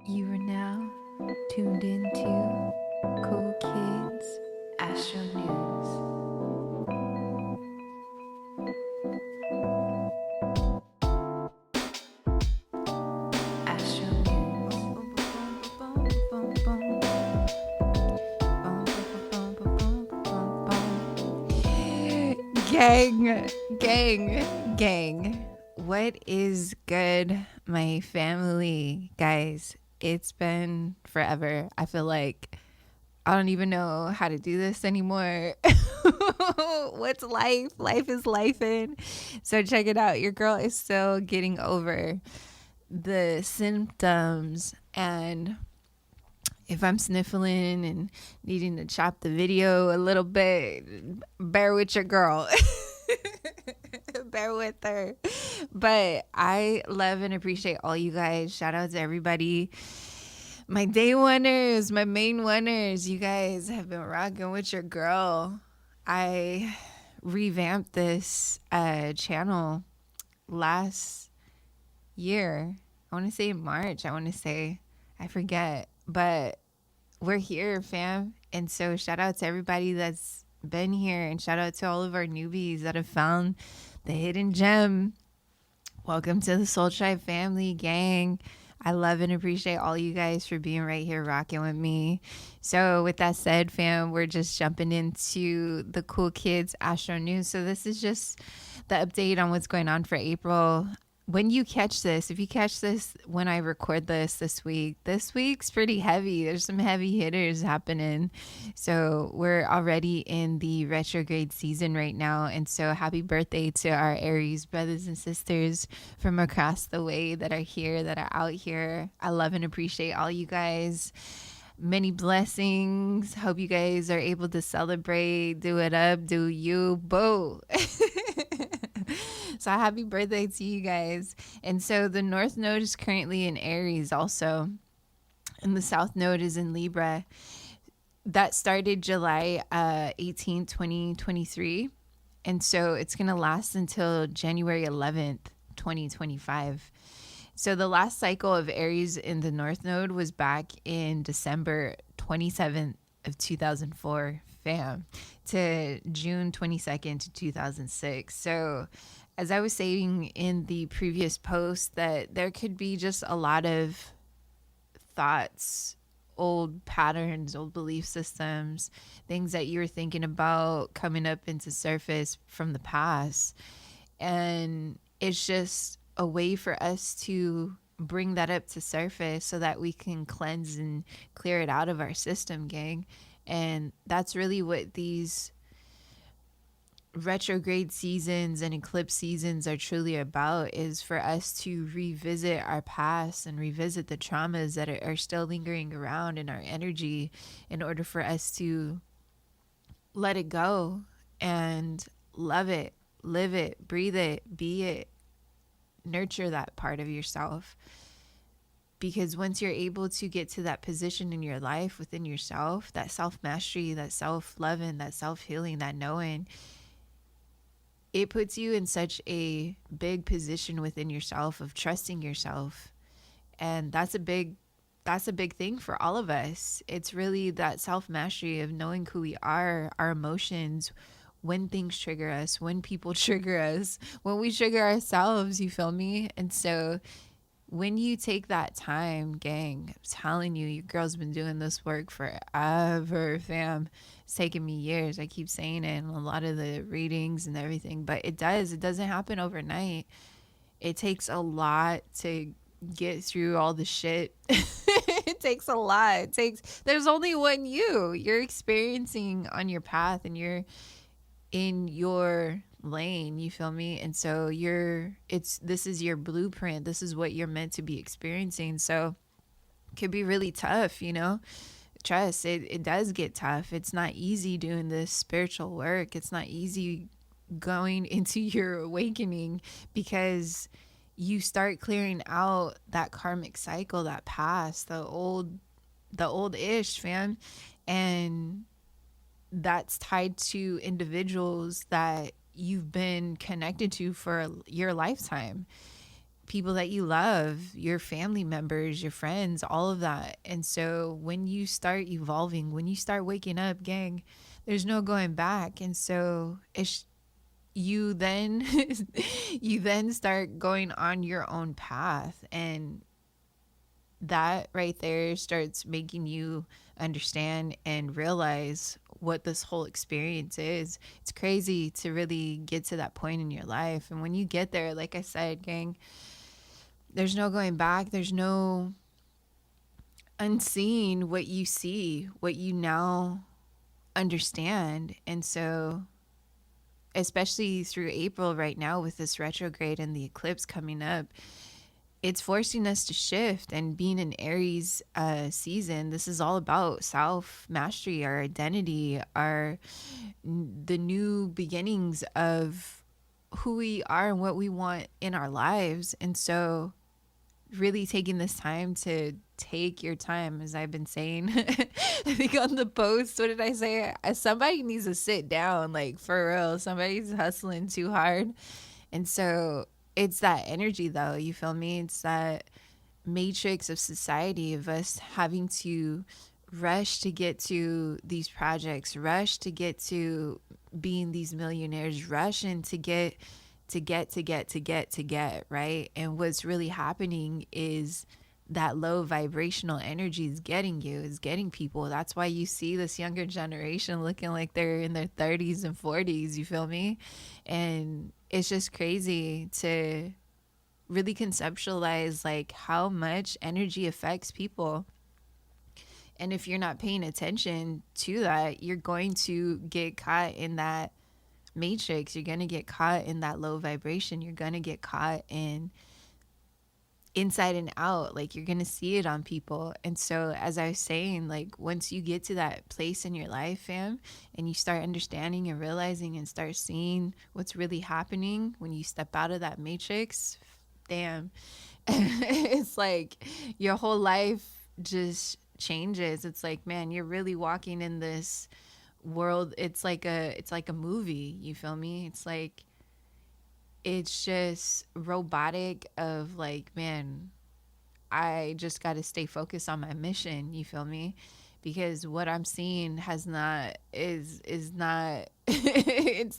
You are now tuned into Cool Kids Astro News. Astro News. Gang. What is good, my family? Guys, it's been forever. I feel like I don't even know how to do this anymore. What's life? Life is lifing. So check it out. Your girl is still getting over the symptoms, and if I'm sniffling and needing to chop the video a little bit, bear with your girl. Bear with her. But I love and appreciate all you guys. Shout out to everybody. My day oneers, my main oneers, you guys have been rocking with your girl. I revamped this channel last year. I want to say March. I forget. But we're here, fam. And so shout out to everybody that's been here, and shout out to all of our newbies that have found the hidden gem. Welcome to the Soul Tribe family, gang. I love and appreciate all you guys for being right here rocking with me. So with that said, fam, we're just jumping into the Cool Kids Astro News. So this is just the update on what's going on for April. When you catch this, if you catch this when I record this week's pretty heavy. There's some heavy hitters happening. So we're already in the retrograde season right now. And so happy birthday to our ARIES brothers and sisters from across the way that are here, that are out here. I love and appreciate all you guys. Many blessings. Hope you guys are able to celebrate, do it up, do you, boo. So happy birthday to you guys. And so the North Node is currently in Aries also. And the South Node is in Libra. That started July 18, 2023. And so it's going to last until January 11th, 2025. So the last cycle of Aries in the North Node was back in December 27th of 2004, fam, to June 22nd to 2006. So as I was saying in the previous post, that there could be just a lot of thoughts, old patterns, old belief systems, things that you were thinking about coming up into surface from the past. And it's just a way for us to bring that up to surface so that we can cleanse and clear it out of our system, gang. And that's really what these retrograde seasons and eclipse seasons are truly about, is for us to revisit our past and revisit the traumas that are still lingering around in our energy, in order for us to let it go and love it, live it, breathe it, be it, nurture that part of yourself. Because once you're able to get to that position in your life within yourself, that self-mastery, that self-loving, that self-healing, that knowing, it puts you in such a big position within yourself of trusting yourself. And that's a big thing for all of us. It's really that self-mastery of knowing who we are, our emotions, when things trigger us, when people trigger us, when we trigger ourselves, you feel me? And so when you take that time, gang, I'm telling you, your girl's been doing this work forever, fam. It's taken me years. I keep saying it in a lot of the readings and everything, but it doesn't happen overnight. It takes a lot to get through all the shit. It takes a lot. There's only one you're experiencing on your path, and you're in your lane, you feel me? And so this is your blueprint. This is what you're meant to be experiencing. So it could be really tough, trust it does get tough. It's not easy doing this spiritual work. It's not easy going into your awakening, because you start clearing out that karmic cycle, that past, the old ish, fam. And that's tied to individuals that you've been connected to for your lifetime. people that you love, your family members, your friends, all of that. And so when you start evolving, when you start waking up, gang, there's no going back. And so it's you then you then start going on your own path, and that right there starts making you understand and realize what this whole experience is. It's crazy to really get to that point in your life. And when you get there, like I said, gang, there's no going back. There's no unseeing what you see, what you now understand. And so, especially through April right now with this retrograde and the eclipse coming up, it's forcing us to shift. And being an Aries season, this is all about self mastery, our identity, the new beginnings of who we are and what we want in our lives. And so really taking this time to take your time, as I've been saying. I think on the post, what did I say? Somebody needs to sit down, like for real. Somebody's hustling too hard. And so it's that energy though, you feel me? It's that matrix of society of us having to rush to get to these projects, rush to get to being these millionaires, rushing to get, right? And what's really happening is that low vibrational energy is getting people. That's why you see this younger generation looking like they're in their 30s and 40s, you feel me? And it's just crazy to really conceptualize like how much energy affects people. And if you're not paying attention to that, you're going to get caught in that matrix. You're going to get caught in that low vibration. You're going to get caught in inside and out. Like you're going to see it on people. And so as I was saying, like once you get to that place in your life, fam, and you start understanding and realizing and start seeing what's really happening when you step out of that matrix, damn, it's like your whole life just changes. It's like, man, you're really walking in this world. It's like a movie, you feel me? It's just robotic of like, man, I just got to stay focused on my mission, you feel me? Because what I'm seeing is not it's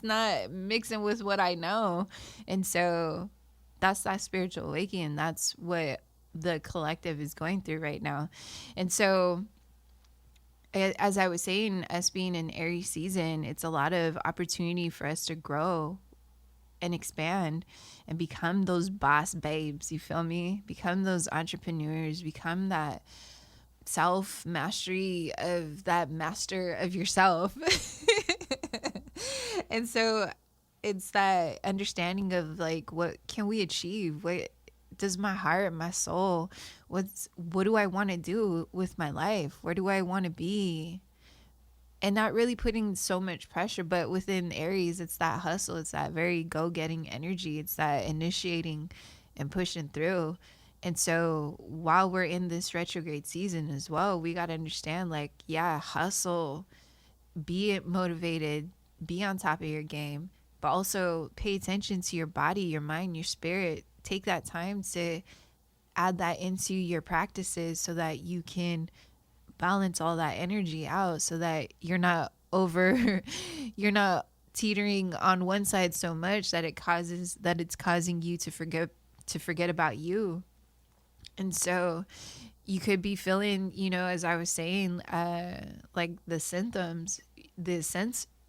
not mixing with what I know. And so that's that spiritual awakening. That's what the collective is going through right now. And so as I was saying, us being in Aries season, it's a lot of opportunity for us to grow and expand and become those boss babes, you feel me? Become those entrepreneurs, become that self mastery of that master of yourself. And so it's that understanding of like, what can we achieve? What does my heart, my soul, what do I want to do with my life? Where do I want to be? And not really putting so much pressure, but within Aries, it's that hustle. It's that very go-getting energy. It's that initiating and pushing through. And so while we're in this retrograde season as well, we got to understand like, yeah, hustle, be motivated, be on top of your game, but also pay attention to your body, your mind, your spirit. Take that time to add that into your practices so that you can balance all that energy out, so that you're not you're not teetering on one side so much that it's causing you to forget about you. And so you could be feeling, as I was saying, like the symptoms, the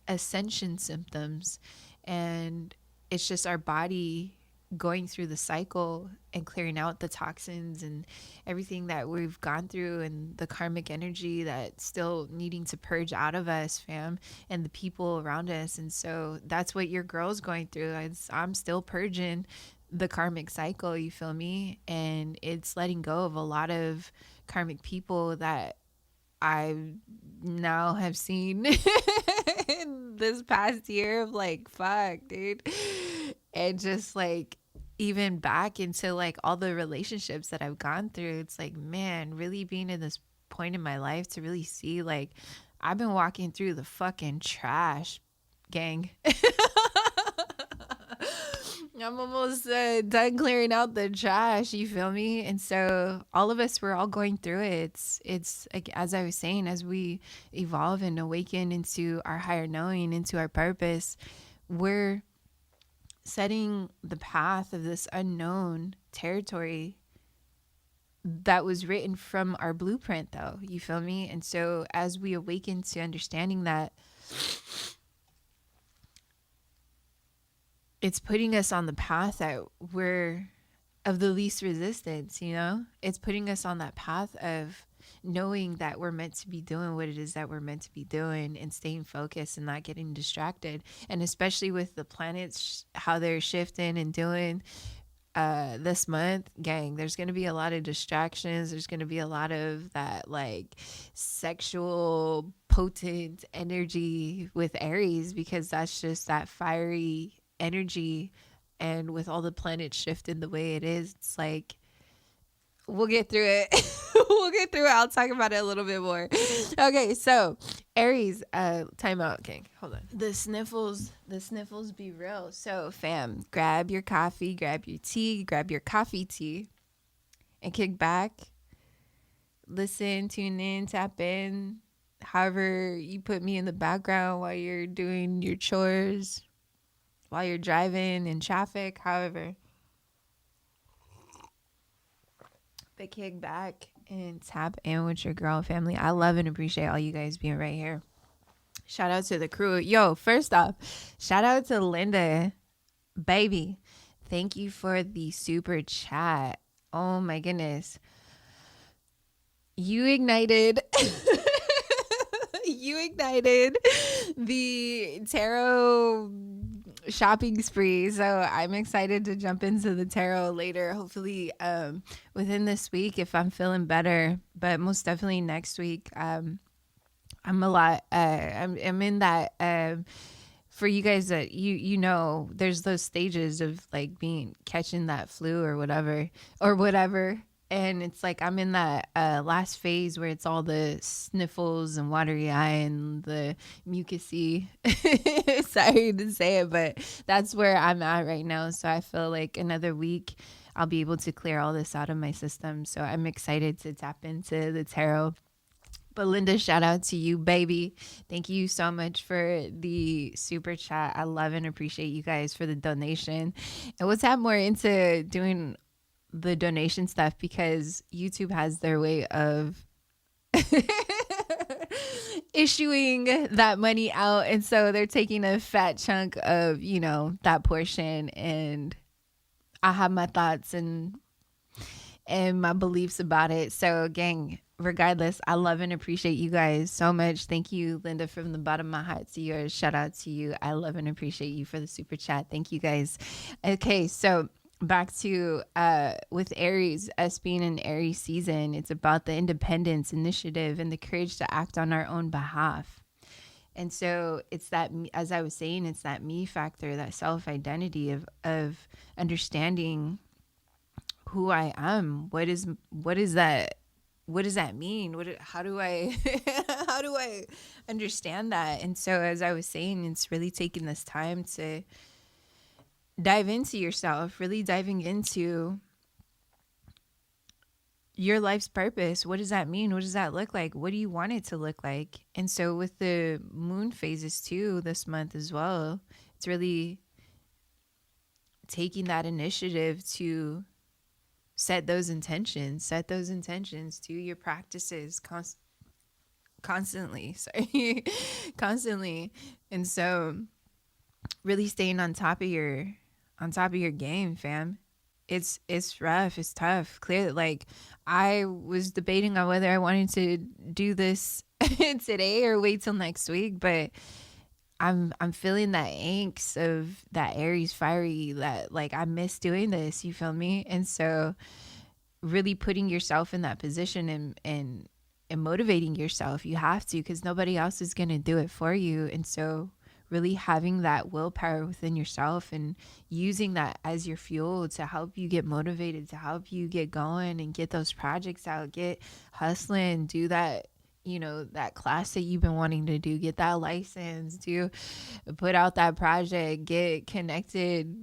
ascension symptoms, and it's just our body going through the cycle and clearing out the toxins and everything that we've gone through, and the karmic energy that's still needing to purge out of us, fam, and the people around us. And so that's what your girl's going through. I'm still purging the karmic cycle, you feel me? And it's letting go of a lot of karmic people that I now have seen in this past year of like, fuck, dude. And just like, even back into like all the relationships that I've gone through, it's like, man, really being in this point in my life to really see like I've been walking through the fucking trash, gang. I'm almost done clearing out the trash. You feel me? And so all of us, we're all going through it. It's like, as I was saying, as we evolve and awaken into our higher knowing, into our purpose, we're setting the path of this unknown territory that was written from our blueprint, though. You feel me? And so as we awaken to understanding that, it's putting us on the path that we're of the least resistance, you know? It's putting us on that path of knowing that we're meant to be doing what it is that we're meant to be doing and staying focused and not getting distracted. And especially with the planets, how they're shifting and doing this month, gang, there's going to be a lot of distractions. There's going to be a lot of that like sexual potent energy with Aries, because that's just that fiery energy. And with all the planets shifting the way it is, it's like, we'll get through it. We'll get through it. I'll talk about it a little bit more. Okay, so Aries, time out. Okay, hold on. The sniffles be real. So fam, grab your coffee, grab your tea, grab your coffee tea, and kick back. Listen, tune in, tap in. However you put me in the background while you're doing your chores, while you're driving in traffic, however. But kick back and tap in with your girl family. I love and appreciate all you guys being right here. Shout out to the crew. Yo, first off, shout out to Linda. Baby, thank you for the super chat. Oh my goodness. You ignited the tarot shopping spree, so I'm excited to jump into the tarot later, hopefully within this week if I'm feeling better, but most definitely next week. I'm a lot I'm in that for you guys that you know, there's those stages of like catching that flu or whatever, and it's like I'm in that last phase where it's all the sniffles and watery eye and the mucusy. Sorry to say it, but that's where I'm at right now. So I feel like another week I'll be able to clear all this out of my system. So I'm excited to tap into the tarot. But Linda, shout out to you, baby. Thank you so much for the super chat. I love and appreciate you guys for the donation. And we'll tap more into doing the donation stuff because YouTube has their way of issuing that money out, and so they're taking a fat chunk of, you know, that portion, and I have my thoughts and my beliefs about it. So gang, regardless, I love and appreciate you guys so much. Thank you, Linda, from the bottom of my heart to yours. Shout out to you. I love and appreciate you for the super chat. Thank you guys. Okay, so back to with Aries, us being in Aries season, it's about the independence, initiative, and the courage to act on our own behalf. And so it's that, as I was saying, it's that me factor, that self-identity of understanding who I am. What is that? What does that mean? How do I how do I understand that? And so as I was saying, it's really taking this time to dive into yourself, really diving into your life's purpose. What does that mean? What does that look like? What do you want it to look like? And so with the moon phases too this month as well, it's really taking that initiative to set those intentions to your practices constantly. And so really staying on top of your game, fam. It's rough, it's tough. Clearly, like, I was debating on whether I wanted to do this today or wait till next week, but I'm feeling that angst of that Aries fiery, that like I miss doing this, you feel me? And so really putting yourself in that position and motivating yourself. You have to, because nobody else is going to do it for you. And so really having that willpower within yourself and using that as your fuel to help you get motivated, to help you get going and get those projects out, get hustling, do that, you know, that class that you've been wanting to do, get that license, put out that project, get connected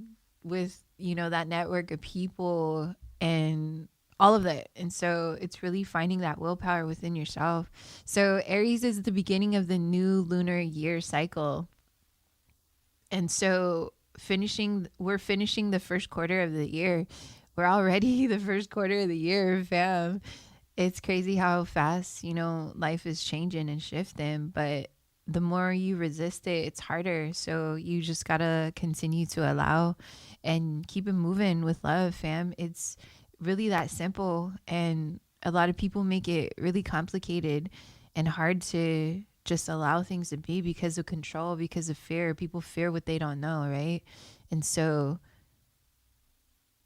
with that network of people and all of that. And so it's really finding that willpower within yourself. So Aries is the beginning of the new lunar year cycle. And so we're finishing the first quarter of the year. We're already the first quarter of the year, fam. It's crazy how fast, life is changing and shifting, but the more you resist it, it's harder. So you just gotta continue to allow and keep it moving with love, fam. It's really that simple. And a lot of people make it really complicated and hard to just allow things to be because of control, because of fear. People fear what they don't know, right? And so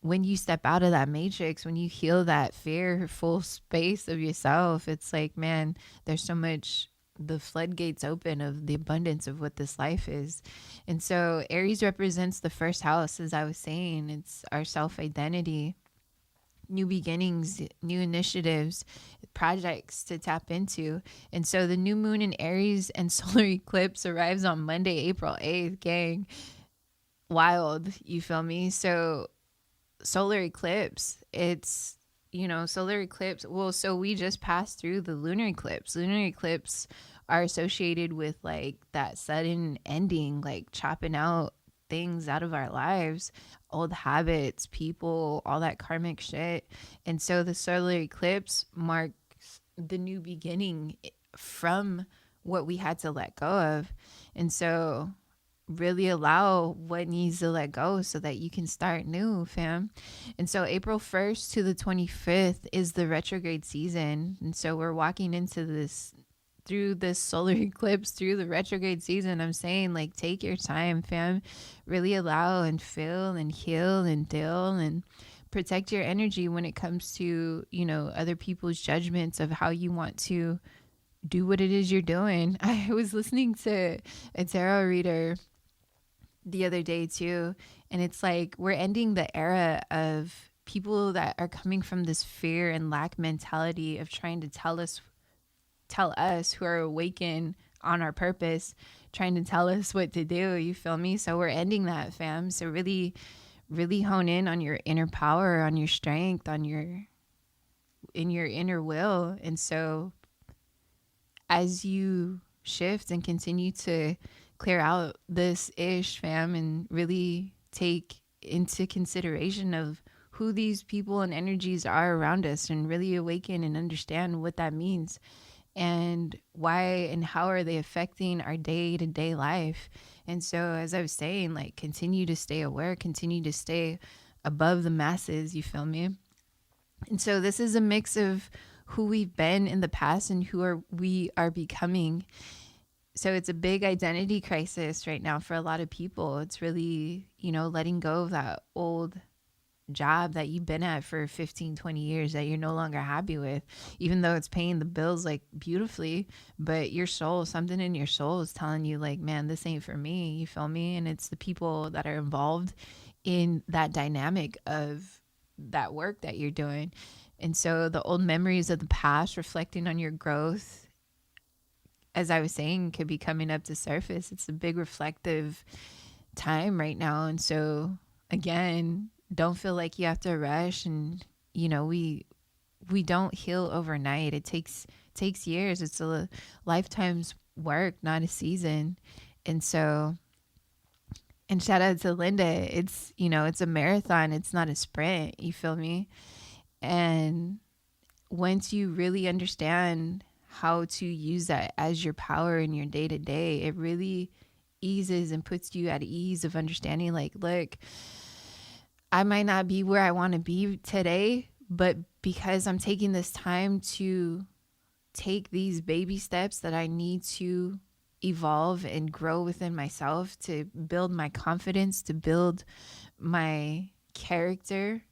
when you step out of that matrix, when you heal that fearful space of yourself, it's like, man, there's so much, the floodgates open of the abundance of what this life is. And so Aries represents the first house, as I was saying. It's our self-identity, new beginnings, new initiatives, projects to tap into. And so the new moon in Aries and solar eclipse arrives on Monday, April 8th, gang. Wild, you feel me? So solar eclipse, it's solar eclipse, well, so we just passed through the lunar eclipse. Lunar eclipse are associated with like that sudden ending, like chopping out things out of our lives, old habits, people, all that karmic shit. And so the solar eclipse marks the new beginning from what we had to let go of. And so really allow what needs to let go so that you can start new, fam. And so April 1st to the 25th is the retrograde season. And so we're walking into this, through this solar eclipse, through the retrograde season. I'm saying, like, take your time, fam. Really allow and feel and heal and deal and protect your energy when it comes to, other people's judgments of how you want to do what it is you're doing. I was listening to a tarot reader the other day too, and it's like we're ending the era of people that are coming from this fear and lack mentality of trying to tell us who are awakened on our purpose, trying to tell us what to do, you feel me? So we're ending that, fam. So really hone in on your inner power, on your strength, in your inner will. And so as you shift and continue to clear out this ish, fam, and really take into consideration of who these people and energies are around us and really awaken and understand what that means and why and how are they affecting our day-to-day life. And so, as I was saying, like, continue to stay aware, continue to stay above the masses, you feel me? And so this is a mix of who we've been in the past and we are becoming. So it's a big identity crisis right now for a lot of people. It's really, letting go of that old job that you've been at for 15, 20 years that you're no longer happy with, even though it's paying the bills like beautifully, but your soul, something in your soul is telling you like, man, this ain't for me, you feel me? And it's the people that are involved in that dynamic of that work that you're doing. And so the old memories of the past reflecting on your growth, as I was saying, could be coming up to surface. It's a big reflective time right now. And so again, don't feel like you have to rush. And, we don't heal overnight. It takes years. It's a lifetime's work, not a season. And so, and shout out to Linda. It's, it's a marathon. It's not a sprint. You feel me? And once you really understand how to use that as your power in your day to day, it really eases and puts you at ease of understanding like, look, I might not be where I want to be today, but because I'm taking this time to take these baby steps that I need to evolve and grow within myself, to build my confidence, to build my character,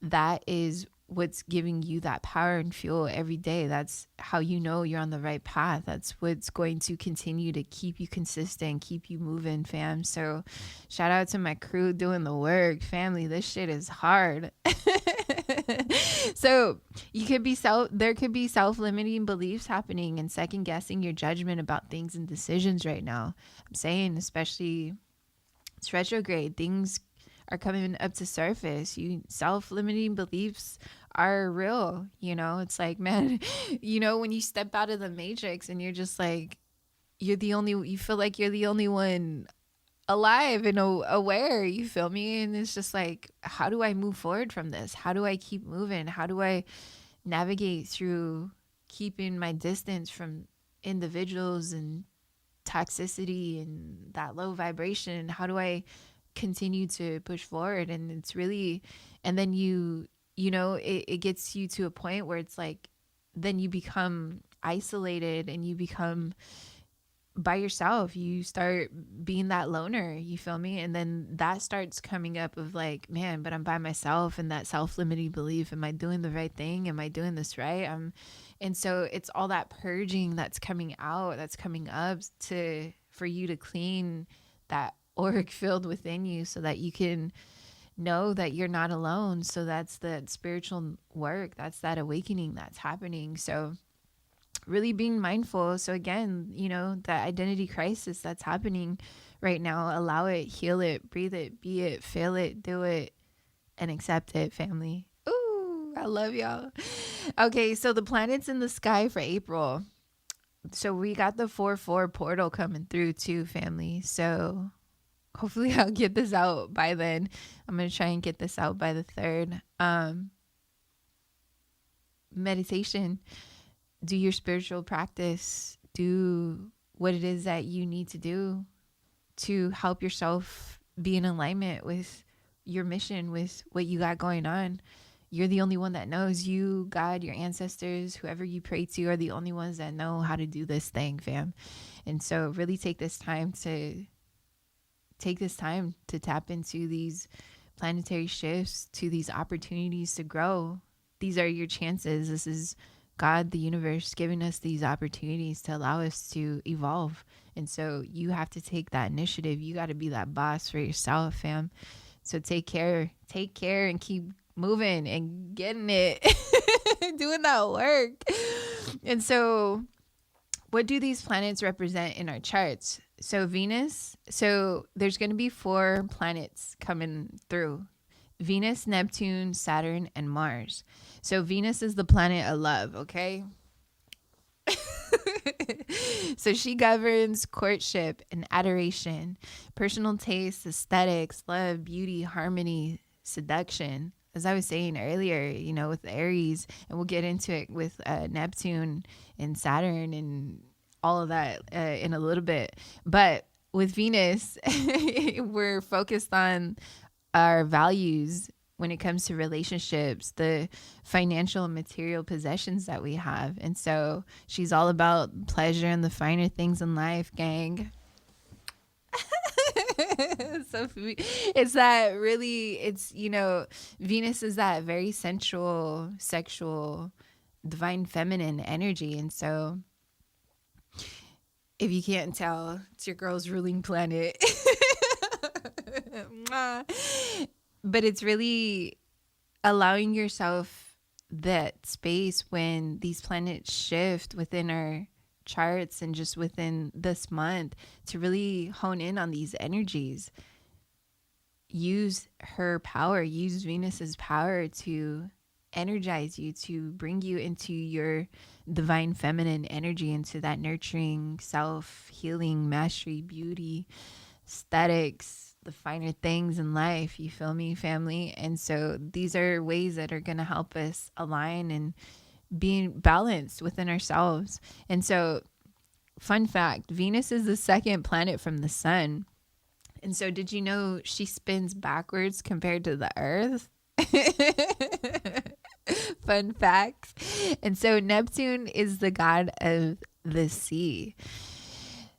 that is what's giving you that power and fuel every day. That's how you're on the right path. That's what's going to continue to keep you consistent, keep you moving, fam. So shout out to my crew doing the work, family. This shit is hard. So there could be self-limiting beliefs happening and second guessing your judgment about things and decisions right now. I'm saying, especially it's retrograde, things are coming up to surface. You self-limiting beliefs are real. It's like, man, when you step out of the matrix and you're just like, you feel like you're the only one alive and aware, you feel me? And it's just like, how do I move forward from this? How do I keep moving? How do I navigate through keeping my distance from individuals and toxicity and that low vibration? How do I continue to push forward? And it's really, and then it gets you to a point where it's like, then you become isolated and you become by yourself. You start being that loner, you feel me? And then that starts coming up of like, man, but I'm by myself, and that self-limiting belief, am I doing the right thing? Am I doing this right? And so it's all that purging that's coming out, that's coming up for you to clean that auric field within you so that you can know that you're not alone. So that's the spiritual work, that's that awakening that's happening. So really being mindful. So again, that identity crisis that's happening right now, allow it, heal it, breathe it, be it, feel it, do it, and accept it, family. Ooh, I love y'all. Okay, so the planets in the sky for April. So we got the 4-4 portal coming through too, family. So hopefully I'll get this out by then. I'm going to try and get this out by the 3rd. Meditation. Do your spiritual practice. Do what it is that you need to do to help yourself be in alignment with your mission, with what you got going on. You're the only one that knows. You, God, your ancestors, whoever you pray to are the only ones that know how to do this thing, fam. And so really take this time to tap into these planetary shifts, to these opportunities to grow. These are your chances. This is God, the universe, giving us these opportunities to allow us to evolve. And so you have to take that initiative. You got to be that boss for yourself, fam. So take care and keep moving and getting it, doing that work. And so what do these planets represent in our charts? So Venus, so there's going to be 4 planets coming through. Venus, Neptune, Saturn, and Mars. So Venus is the planet of love, okay? So she governs courtship and adoration, personal taste, aesthetics, love, beauty, harmony, seduction. As I was saying earlier, with ARIES, and we'll get into it with Neptune and Saturn and all of that in a little bit. But with Venus, we're focused on our values when it comes to relationships, the financial and material possessions that we have. And so she's all about pleasure and the finer things in life, gang. So it's that really, Venus is that very sensual, sexual, divine feminine energy. And so if you can't tell, it's your girl's ruling planet. But it's really allowing yourself that space when these planets shift within our charts and just within this month to really hone in on these energies. Use her power, use Venus's power to energize you, to bring you into your divine feminine energy, into that nurturing, self-healing, mastery, beauty, aesthetics, the finer things in life. You feel me, family? And so these are ways that are going to help us align and being balanced within ourselves. And so, fun fact, Venus is the 2nd planet from the sun. And so did you know she spins backwards compared to the Earth? Fun fact. And so Neptune is the god of the sea.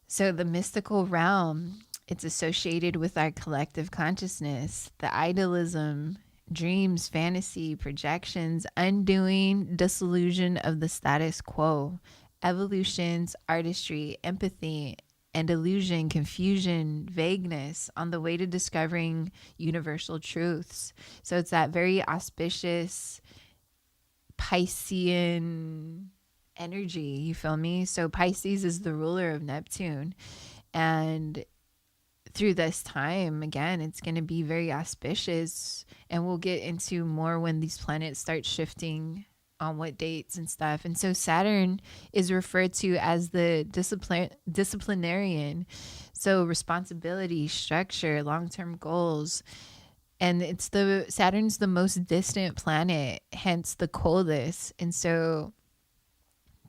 So the mystical realm, it's associated with our collective consciousness, the idealism, dreams, fantasy, projections, undoing, disillusion of the status quo, evolutions, artistry, empathy, and illusion, confusion, vagueness on the way to discovering universal truths. So it's that very auspicious Piscean energy, you feel me? So Pisces is the ruler of Neptune, and through this time, again, it's going to be very auspicious, and we'll get into more when these planets start shifting on what dates and stuff. And so Saturn is referred to as the disciplinarian, so responsibility, structure, long-term goals. And Saturn's the most distant planet, hence the coldest. And so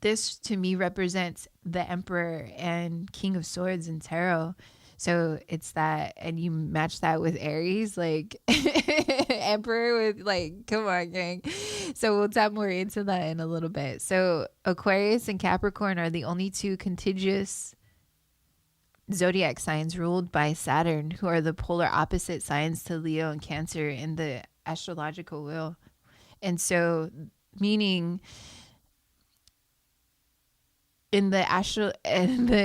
this to me represents the Emperor and King of Swords in tarot. So it's that, and you match that with Aries, like Emperor with, like, come on, gang. So we'll tap more into that in a little bit. So Aquarius and Capricorn are the only two contiguous zodiac signs ruled by Saturn, who are the polar opposite signs to Leo and Cancer in the astrological wheel. And so, meaning in the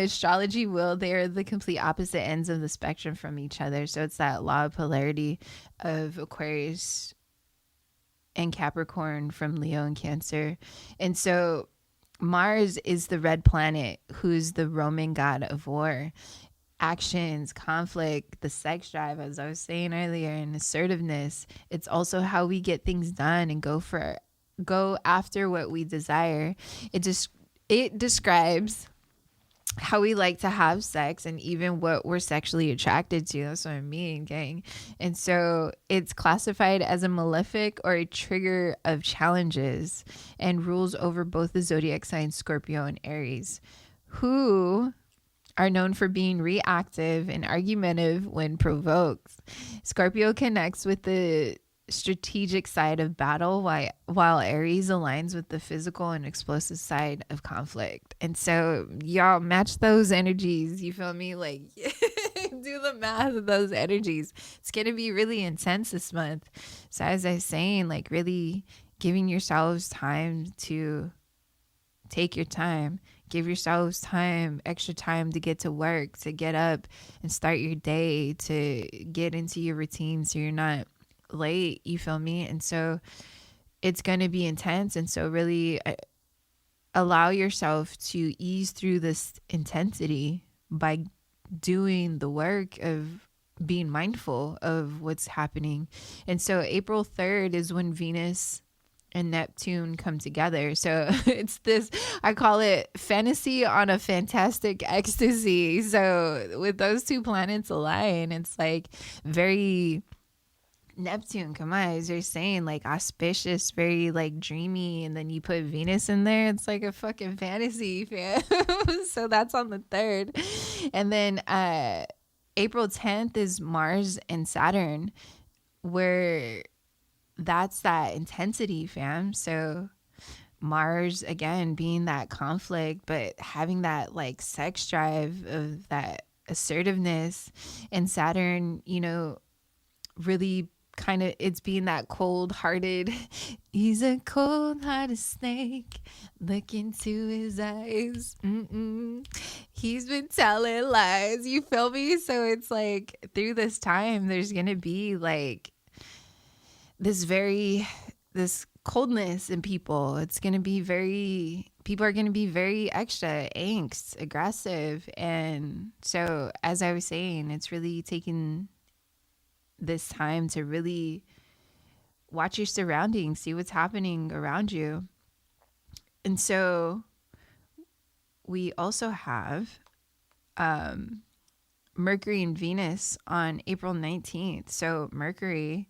astrology wheel, they are the complete opposite ends of the spectrum from each other. So it's that law of polarity of Aquarius and Capricorn from Leo and Cancer. And so Mars is the red planet, who's the Roman god of war, actions, conflict, the sex drive, as I was saying earlier, and assertiveness. It's also how we get things done and go after what we desire. It describes how we like to have sex and even what we're sexually attracted to. That's what I mean, gang. And so it's classified as a malefic or a trigger of challenges, and rules over both the zodiac signs Scorpio and Aries, who are known for being reactive and argumentative when provoked. Scorpio connects with the strategic side of battle, while Aries aligns with the physical and explosive side of conflict. And so y'all match those energies, you feel me? Like do the math of those energies. It's gonna be really intense this month. So as I was saying, like, really giving yourselves time to take your time. Give yourselves time, extra time to get to work, to get up and start your day, to get into your routine so you're not late, you feel me? And so it's going to be intense. And so really allow yourself to ease through this intensity by doing the work of being mindful of what's happening. And so April 3rd is when Venus and Neptune come together. So it's this, I call it fantasy on a fantastic ecstasy. So with those two planets align, it's like very Neptune, come on, as you're saying, like auspicious, very like dreamy, and then you put Venus in there, it's like a fucking fantasy, fam. So that's on the 3rd. And then April 10th is Mars and Saturn, where that's that intensity, fam. So Mars, again, being that conflict, but having that like sex drive of that assertiveness, and Saturn, you know, really kind of, it's being that cold-hearted. He's a cold-hearted snake. Look into his eyes. He's been telling lies. You feel me? So it's like through this time, there's gonna be like this coldness in people. It's gonna be people are gonna be very extra, angst, aggressive, and so as I was saying, it's really taking this time to really watch your surroundings, see what's happening around you. And so we also have Mercury and Venus on April 19th. So Mercury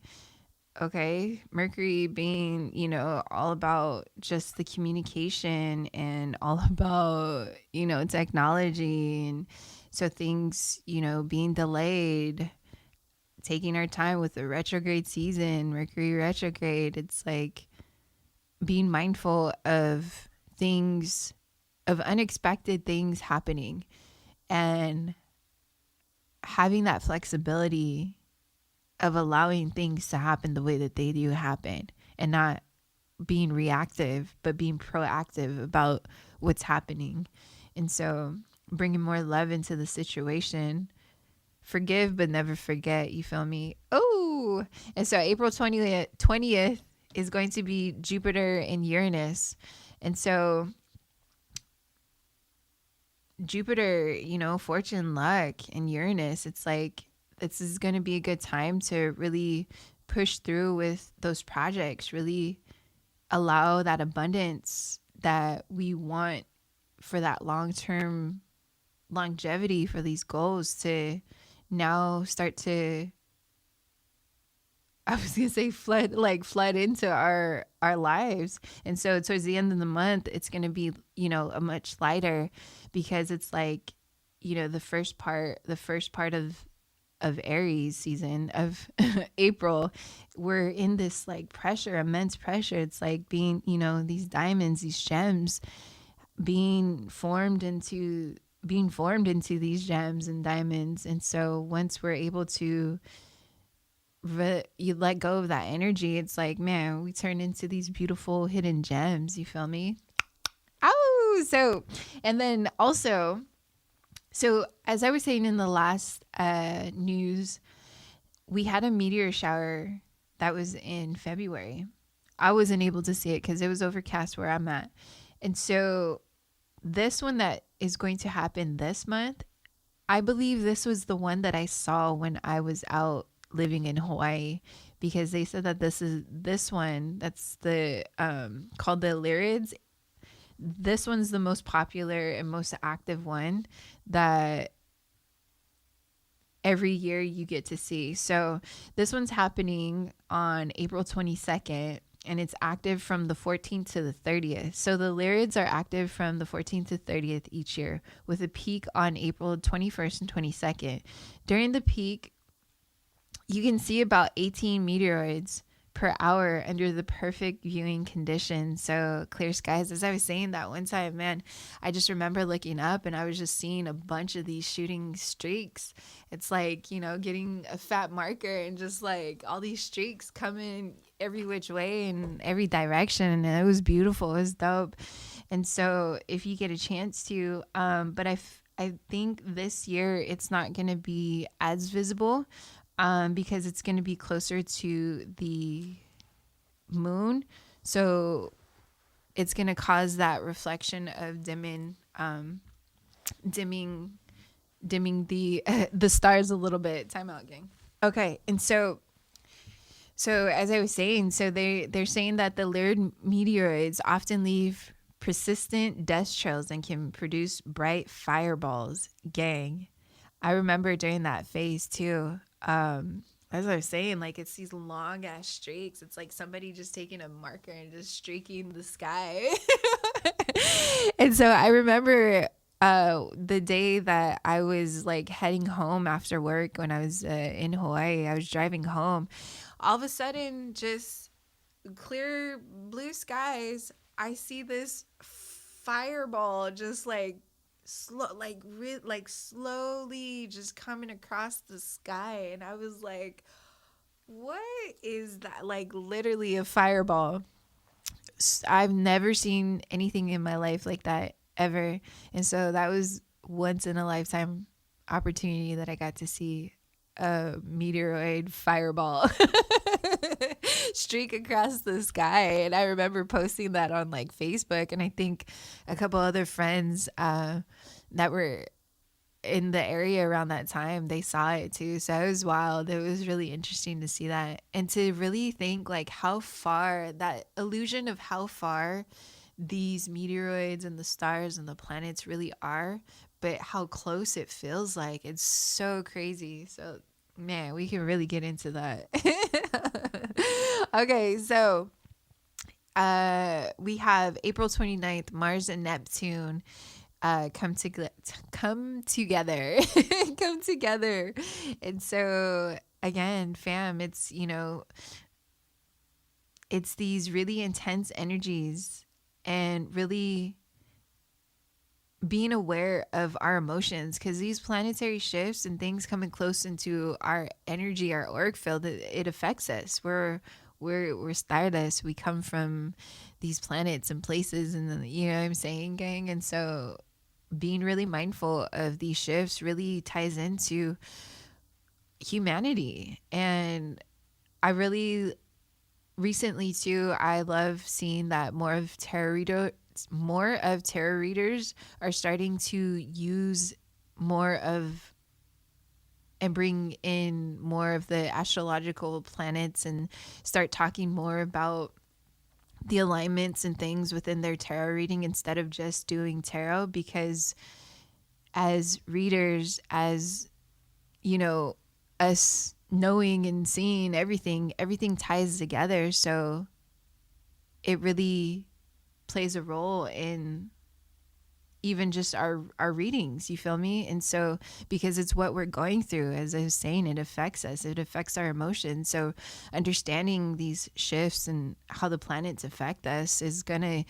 being, you know, all about just the communication and all about, you know, technology, and so things, you know, being delayed, taking our time with the retrograde season, Mercury retrograde. It's like being mindful of things, of unexpected things happening, and having that flexibility of allowing things to happen the way that they do happen, and not being reactive, but being proactive about what's happening. And so bringing more love into the situation. Forgive but never forget, you feel me? Oh, and so April 20th is going to be Jupiter and Uranus. And so Jupiter, fortune, luck, and Uranus, it's like this is going to be a good time to really push through with those projects, really allow that abundance that we want for that long-term longevity for these goals to now start to, I was gonna say flood into our lives. And so towards the end of the month, it's gonna be, a much lighter, because it's like, the first part of Aries season of April, we're in this like pressure, immense pressure. It's like being, these diamonds, these gems being formed into these gems and diamonds. And so once we're able to you let go of that energy, it's like, man, we turn into these beautiful hidden gems. You feel me? Oh, so, and then also, so as I was saying in the last news, we had a meteor shower that was in February. I wasn't able to see it because it was overcast where I'm at. And so this one that is going to happen this month, I believe this was the one that I saw when I was out living in Hawaii, because they said that this one that's the called the ARIES. This one's the most popular and most active one that every year you get to see. So this one's happening on April 22nd, and it's active from the 14th to the 30th. So the ARIES are active from the 14th to 30th each year, with a peak on April 21st and 22nd. During the peak, you can see about 18 meteoroids per hour under the perfect viewing conditions. So clear skies. As I was saying that one time, man, I just remember looking up and I was just seeing a bunch of these shooting streaks. It's like, getting a fat marker and just like all these streaks coming every which way in every direction. And it was beautiful. It was dope. And so if you get a chance to, but I think this year it's not going to be as visible, because it's going to be closer to the moon. So it's going to cause that reflection of dimming the stars a little bit. Time out, gang. Okay. And so as I was saying, so they're saying that the Lyrid meteoroids often leave persistent dust trails and can produce bright fireballs. Gang. I remember during that phase too. As I was saying, like, it's these long ass streaks. It's like somebody just taking a marker and just streaking the sky. And so I remember the day that I was like heading home after work when I was in Hawaii. I was driving home. All of a sudden, just clear blue skies, I see this fireball just like slowly just coming across the sky. And I was like, what is that? Like, literally a fireball. I've never seen anything in my life like that ever. And so that was once in a lifetime opportunity that I got to see a meteoroid fireball streak across the sky. And I remember posting that on like Facebook, and I think a couple other friends that were in the area around that time, they saw it too. So it was wild. It was really interesting to see that, and to really think like how far, that illusion of how far these meteoroids and the stars and the planets really are, but how close it feels like. It's so crazy. So man, we can really get into that. Okay, so we have April 29th, Mars and Neptune come together. Come together. And so again, fam, it's, it's these really intense energies, and really being aware of our emotions, because these planetary shifts and things coming close into our energy, our auric field, it affects us. We're stardust. We come from these planets and places, and you know what I'm saying, gang? And so being really mindful of these shifts really ties into humanity. And I really recently too, I love seeing that more of tarot more of tarot readers are starting to use more of and bring in more of the astrological planets and start talking more about the alignments and things within their tarot reading instead of just doing tarot, because as readers, as you know, us knowing and seeing everything ties together. So it really plays a role in even just our readings, you feel me? And so because it's what we're going through, as I was saying, it affects us, it affects our emotions. So understanding these shifts and how the planets affect us is going to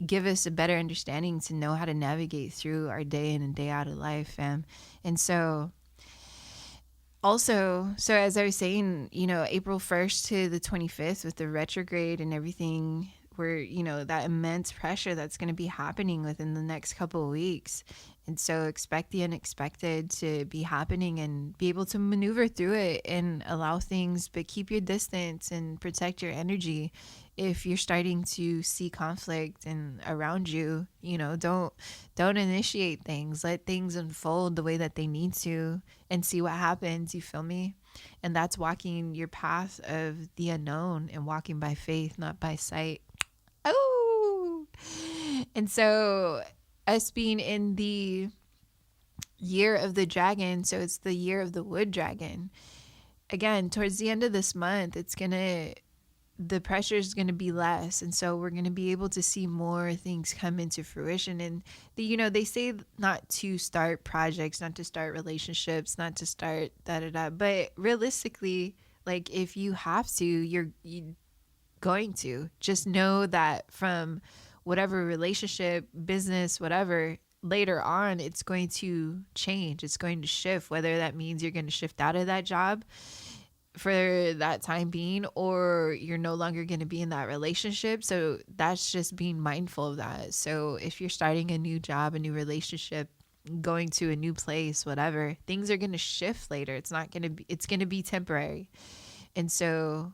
give us a better understanding to know how to navigate through our day in and day out of life, fam. And so also, so as I was saying, you know, April 1st to the 25th with the retrograde and everything, where, you know, that immense pressure that's going to be happening within the next couple of weeks. And so expect the unexpected to be happening and be able to maneuver through it and allow things, but keep your distance and protect your energy. If you're starting to see conflict and around you, you know, don't initiate things. Let things unfold the way that they need to and see what happens. You feel me? And that's walking your path of the unknown and walking by faith, not by sight. Oh, and so us being in the year of the dragon, so it's the year of the wood dragon. Again, towards the end of this month, the pressure is going to be less. And so we're going to be able to see more things come into fruition. And you know, they say not to start projects, not to start relationships, not to start but realistically, like if you have to, you're going to just know that from whatever relationship, business, whatever, later on, it's going to change. It's going to shift, whether that means you're going to shift out of that job for that time being, or you're no longer going to be in that relationship. So that's just being mindful of that. So if you're starting a new job, a new relationship, going to a new place, whatever, things are going to shift later. It's going to be temporary. And so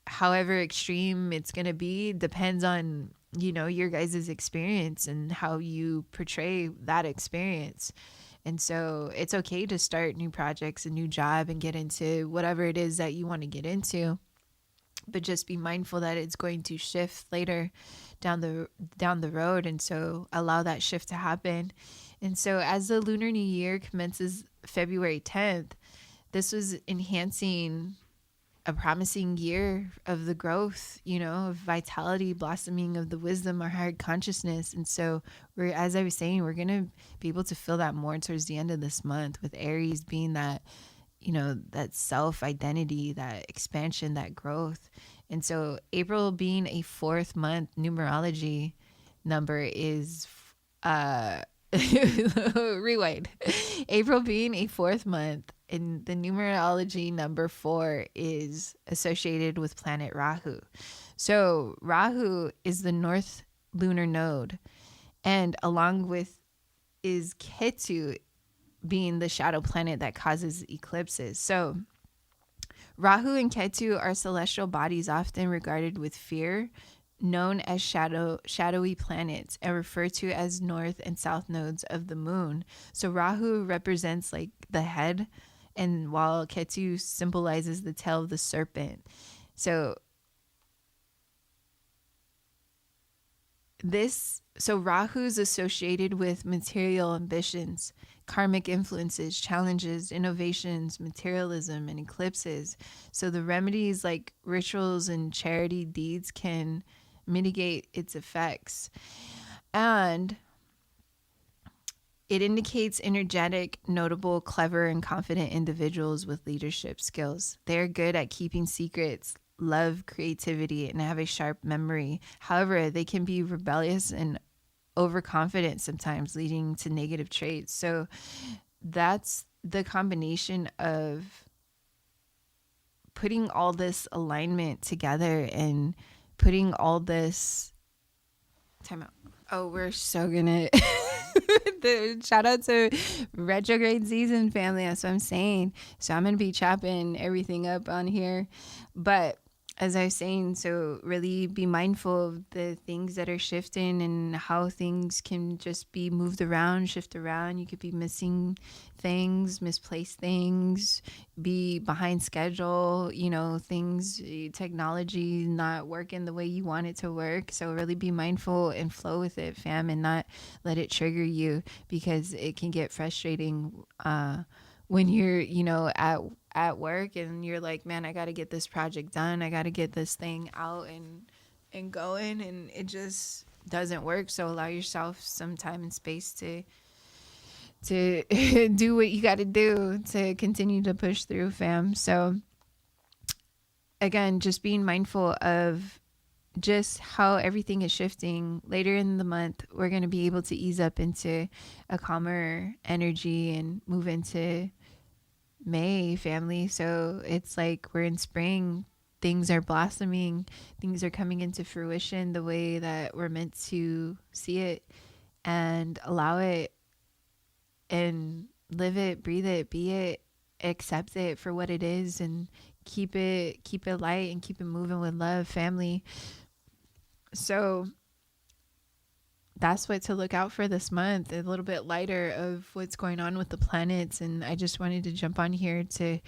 however extreme it's going to be depends on, you know, your guys' experience and how you portray that experience. And so it's okay to start new projects, a new job, and get into whatever it is that you want to get into. But just be mindful that it's going to shift later down the road. And so allow that shift to happen. And so as the Lunar New Year commences February 10th, this was enhancing a promising year of the growth, you know, of vitality, blossoming of the wisdom, our higher consciousness. And so as I was saying, we're going to be able to feel that more towards the end of this month, with Aries being that, you know, that self-identity, that expansion, that growth. And so April being a 4th month numerology number is, rewind. April being a 4th month, and the numerology number 4 is associated with planet Rahu. So Rahu is the north lunar node, and along with is Ketu being the shadow planet that causes eclipses. So Rahu and Ketu are celestial bodies often regarded with fear, known as shadowy planets, and referred to as north and south nodes of the moon. So Rahu represents like the head, and while Ketu symbolizes the tail of the serpent. So Rahu's associated with material ambitions, karmic influences, challenges, innovations, materialism, and eclipses. So the remedies like rituals and charity deeds can mitigate its effects. And it indicates energetic, notable, clever, and confident individuals with leadership skills. They're good at keeping secrets, love creativity, and have a sharp memory. However, they can be rebellious and overconfident sometimes, leading to negative traits. So that's the combination of putting all this alignment together and putting all this time out. Oh, we're so gonna shout out to retrograde season, family. That's what I'm saying. So I'm gonna be chopping everything up on here, but as I was saying, so really be mindful of the things that are shifting and how things can just be moved around, shift around. You could be missing things, misplaced things, be behind schedule, you know, things, technology not working the way you want it to work. So really be mindful and flow with it, fam, and not let it trigger you, because it can get frustrating when you're, you know, at work and you're like, man, I got to get this project done. I got to get this thing out and going, and it just doesn't work. So allow yourself some time and space to do what you got to do to continue to push through, fam. So again, just being mindful of just how everything is shifting. Later in the month, we're going to be able to ease up into a calmer energy and move into May, family. So it's like we're in spring. Things are blossoming. Things are coming into fruition the way that we're meant to see it, and allow it and live it, breathe it, be it, accept it for what it is, and keep it light and keep it moving with love, family. So that's what to look out for this month, a little bit lighter of what's going on with the planets. And I just wanted to jump on here to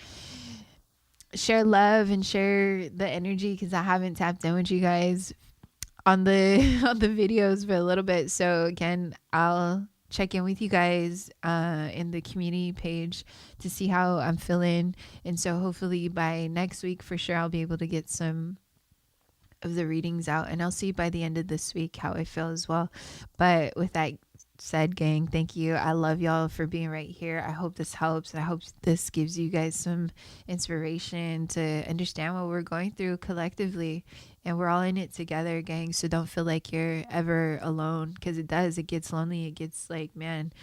share love and share the energy, because I haven't tapped in with you guys on the on the videos for a little bit. So again, I'll check in with you guys in the community page to see how I'm feeling. And so hopefully by next week for sure I'll be able to get some of the readings out, and I'll see by the end of this week how I feel as well. But with that said, gang, thank you. I love y'all for being right here. I hope this helps. I hope this gives you guys some inspiration to understand what we're going through collectively, and we're all in it together, gang. So don't feel like you're ever alone, because it gets lonely. It gets like, man,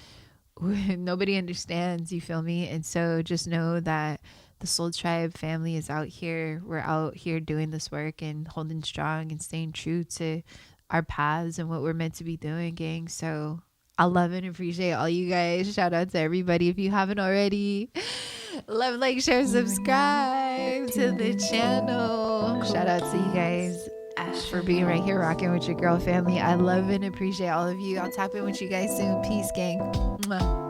nobody understands, you feel me? And so just know that the Soul Tribe family is out here. We're out here doing this work and holding strong and staying true to our paths and what we're meant to be doing, gang. So I love and appreciate all you guys. Shout out to everybody if you haven't already. Love, like, share, subscribe to the channel. Shout out to you guys for being right here rocking with your girl family. I love and appreciate all of you. I'll tap in with you guys soon. Peace, gang. Mwah.